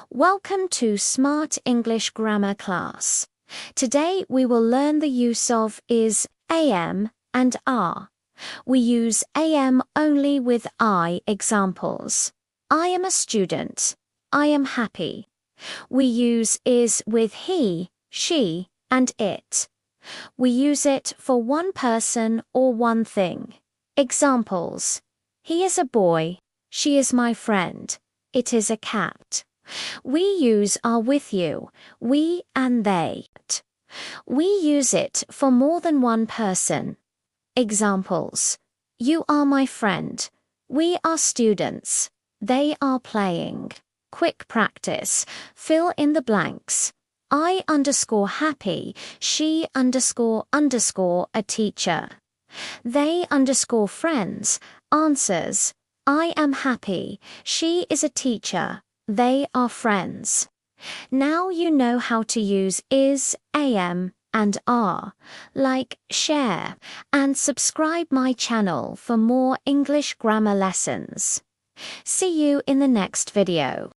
Welcome to Smart English Grammar class. Today we will learn the use of is, am, and are. We use am only with I examples. I am a student. I am happy. We use is with he, she, and it. We use it for one person or one thing. Examples: he is a boy. She is my friend. It is a cat. We use are with you, we and they. We use it for more than one person. Examples: you are my friend. We are students. They are playing. Quick practice. Fill in the blanks. I_happy, she__ a teacher. They_friends, answers, I am happy, she is a teacher, they are friends. Now you know how to use is, am, and are. Like, share, and subscribe my channel for more English grammar lessons. See you in the next video.